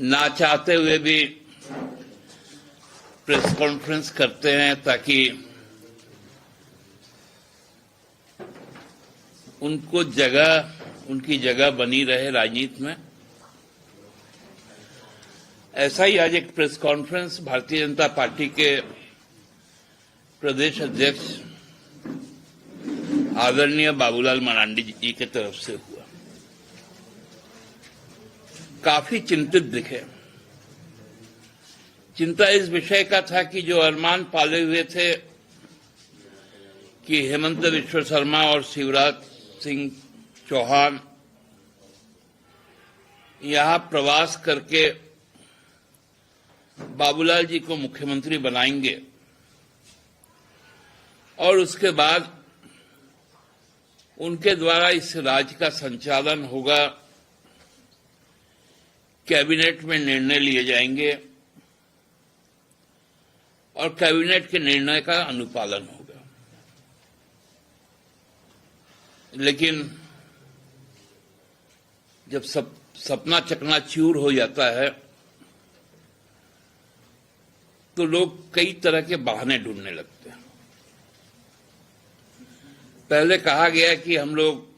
ना चाहते हुए भी प्रेस कॉन्फ्रेंस करते हैं ताकि उनकी जगह बनी रहे राजनीति में। ऐसा ही आज एक press conference Bharatiya Janata party के प्रदेश अध्यक्ष आदरणीय बाबूलाल मरांडी जी की तरफ से हुआ। काफी चिंतित दिखे। चिंता इस विषय का था कि जो अरमान पाले हुए थे कि हेमंत बिश्व शर्मा और शिवराज सिंह चौहान यहां प्रवास करके बाबूलाल जी को मुख्यमंत्री बनाएंगे और उसके बाद उनके द्वारा इस राज्य का संचालन होगा, कैबिनेट में निर्णय लिए जाएंगे और कैबिनेट के निर्णय का अनुपालन होगा। लेकिन जब सपना चकनाचूर हो जाता है तो लोग कई तरह के बहाने ढूंढने लगते हैं। पहले कहा गया कि हम लोग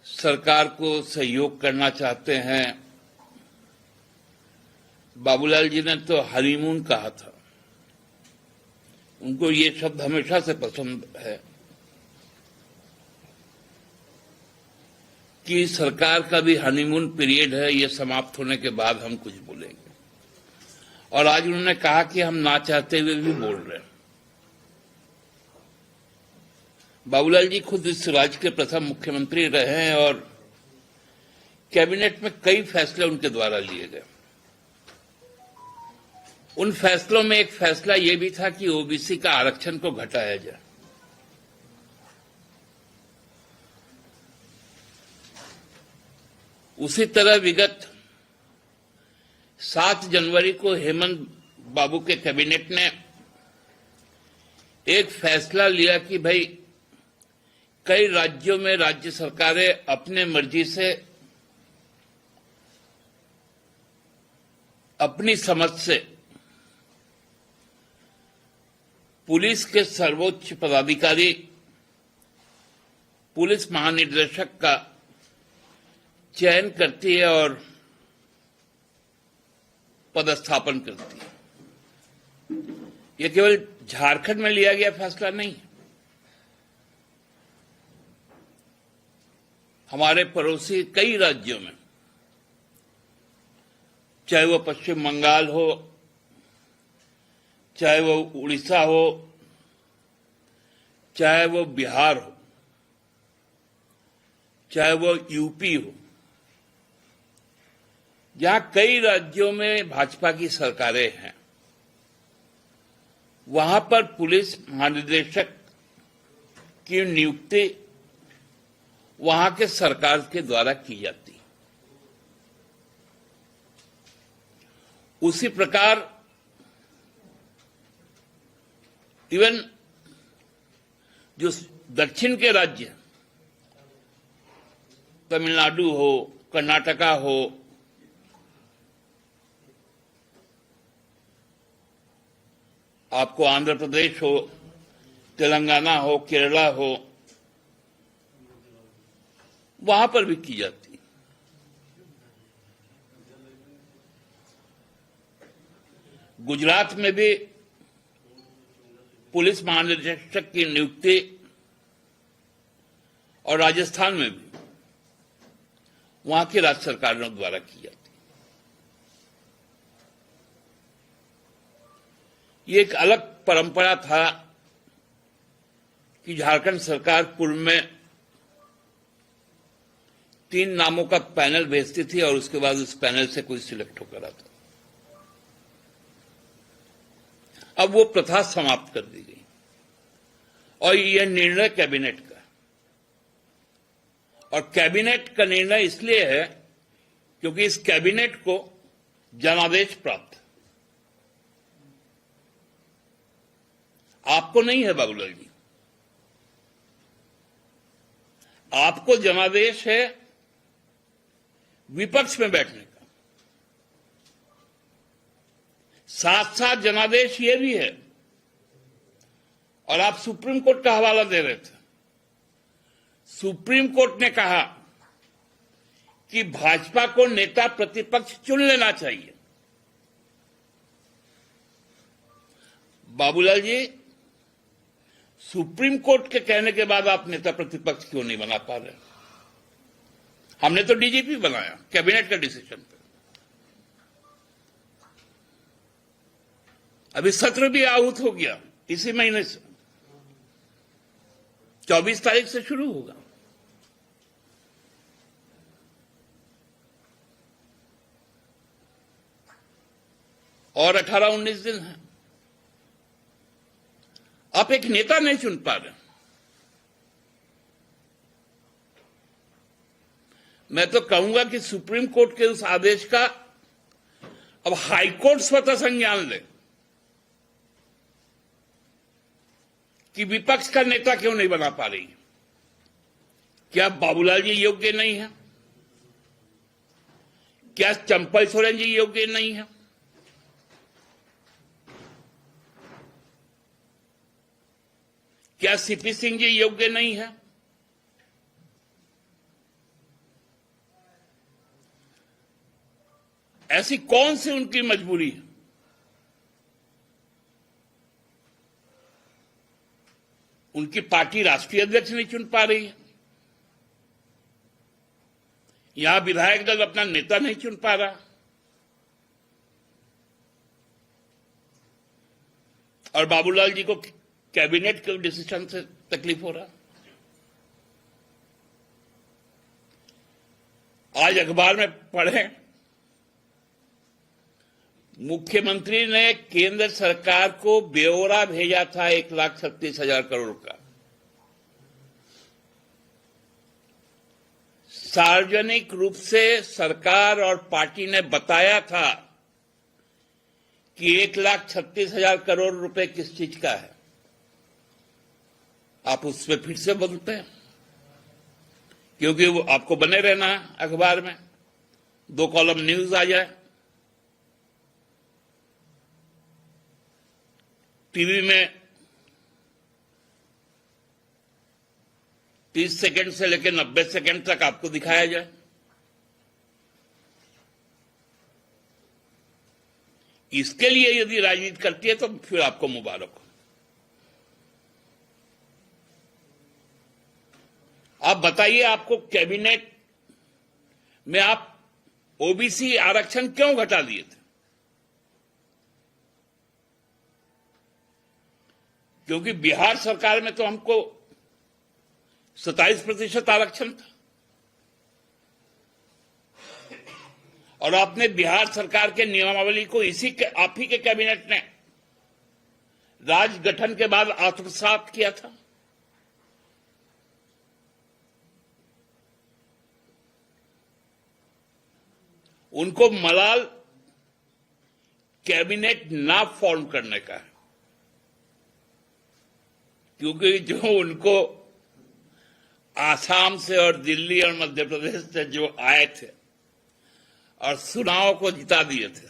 सरकार को सहयोग करना चाहते हैं। बाबूलाल जी ने तो हनीमून कहा था, उनको ये शब्द हमेशा से पसंद है कि सरकार का भी हनीमून पीरियड है, ये समाप्त होने के बाद हम कुछ बोलेंगे। और आज उन्होंने कहा कि हम ना चाहते हुए भी बोल रहे हैं। बाबूलाल जी खुद इस राज्य के प्रथम मुख्यमंत्री रहे हैं और कैबिनेट में कई फैसले उनके द्वारा लिए गए। उन फैसलों में एक फैसला यह भी था कि ओबीसी का आरक्षण को घटाया जाए। उसी तरह विगत 7 जनवरी को हेमंत बाबू के कैबिनेट ने एक फैसला लिया कि भाई कई राज्यों में राज्य सरकारें अपने मर्जी से अपनी समझ से पुलिस के सर्वोच्च पदाधिकारी पुलिस महानिदेशक का चयन करती है और पदस्थापन करती है। यह केवल झारखंड में लिया गया फैसला नहीं, हमारे पड़ोसी कई राज्यों में, चाहे वो पश्चिम बंगाल हो, चाहे वो उड़ीसा हो, चाहे वो बिहार हो, चाहे वो यूपी हो, जहां कई राज्यों में भाजपा की सरकारें हैं, वहां पर पुलिस महानिदेशक की नियुक्ति वहां के सरकार के द्वारा की जाती। उसी प्रकार इवन जो दक्षिण के राज्य, तमिलनाडु हो, कर्नाटका हो, आपको आंध्र प्रदेश हो, तेलंगाना हो, केरला हो, वहां पर भी की जाती। गुजरात में भी पुलिस महानिदेशक की नियुक्ति और राजस्थान में भी वहां की राज्य सरकारों द्वारा की जाती। ये एक अलग परंपरा था कि झारखंड सरकार पूर्व में 3 नामों का पैनल भेजती थी और उसके बाद उस पैनल से कोई सिलेक्ट होकर आता। अब वो प्रथा समाप्त कर दी गई और यह निर्णय कैबिनेट का, और कैबिनेट का निर्णय इसलिए है क्योंकि इस कैबिनेट को जनादेश प्राप्त, आपको नहीं है बाबूलाल जी, आपको जनादेश है विपक्ष में बैठने का। साथ साथ जनादेश ये भी है, और आप सुप्रीम कोर्ट का हवाला दे रहे थे। सुप्रीम कोर्ट ने कहा कि भाजपा को नेता प्रतिपक्ष चुन लेना चाहिए। बाबूलाल जी, सुप्रीम कोर्ट के कहने के बाद आप नेता प्रतिपक्ष क्यों नहीं बना पा रहे? हमने तो डीजीपी बनाया कैबिनेट का डिसीजन पे। अभी सत्र भी आहूत हो गया, इसी महीने से 24 तारीख से शुरू होगा। और 18-19 दिन है। आप एक नेता नहीं चुन पा रहे। मैं तो कहूंगा कि सुप्रीम कोर्ट के उस आदेश का अब हाईकोर्ट स्वतः संज्ञान ले कि विपक्ष का नेता क्यों नहीं बना पा रही। क्या बाबूलाल जी योग्य नहीं है? क्या चंपई सोरेन जी योग्य नहीं है? क्या सीपी सिंह जी योग्य नहीं है? ऐसी कौन सी उनकी मजबूरी है? उनकी पार्टी राष्ट्रीय अध्यक्ष नहीं चुन पा रही है। यहां विधायक दल अपना नेता नहीं चुन पा रहा, और बाबूलाल जी को कैबिनेट के डिसीजन से तकलीफ हो रहा। आज अखबार में पढ़े, मुख्यमंत्री ने केंद्र सरकार को ब्यौरा भेजा था 1,36,000 करोड़ का। सार्वजनिक रूप से सरकार और पार्टी ने बताया था कि 1,36,000 करोड़ रुपए किस चीज का है। आप उस पर फिर से बोलते हैं, क्योंकि वो आपको बने रहना है अखबार में, 2 कॉलम न्यूज आ जाए, टीवी में 30 सेकंड से लेकर 90 सेकंड तक आपको दिखाया जाए। इसके लिए यदि राजनीति करती है तो फिर आपको मुबारक हो। आप बताइए, आपको कैबिनेट में आप ओबीसी आरक्षण क्यों घटा दिए थे? क्योंकि बिहार सरकार में तो हमको 27% आरक्षण था, और आपने बिहार सरकार के नियमावली को आप ही के कैबिनेट ने राज्य गठन के बाद आत्मसात किया था। उनको मलाल कैबिनेट ना फॉर्म करने का है, क्योंकि जो उनको आसाम से और दिल्ली और मध्य प्रदेश से जो आए थे और चुनाव को जिता दिए थे,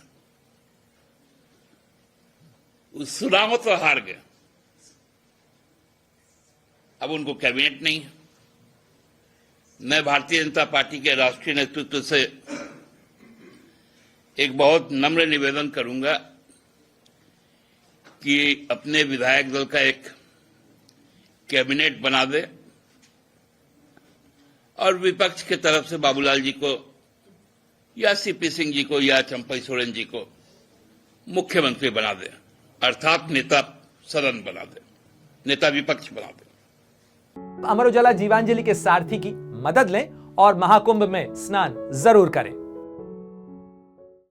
उस चुनाव तो हार गए। अब उनको कैबिनेट नहीं है। मैं भारतीय जनता पार्टी के राष्ट्रीय नेतृत्व से एक बहुत नम्र निवेदन करूंगा कि अपने विधायक दल का एक कैबिनेट बना दे और विपक्ष की तरफ से बाबूलाल जी को या सीपी सिंह जी को या चंपई सोरेन जी को मुख्यमंत्री बना दे, अर्थात नेता सदन बना दे, नेता विपक्ष बना दे। अमर उजाला जीवांजलि के सारथी की मदद लें और महाकुंभ में स्नान जरूर करें।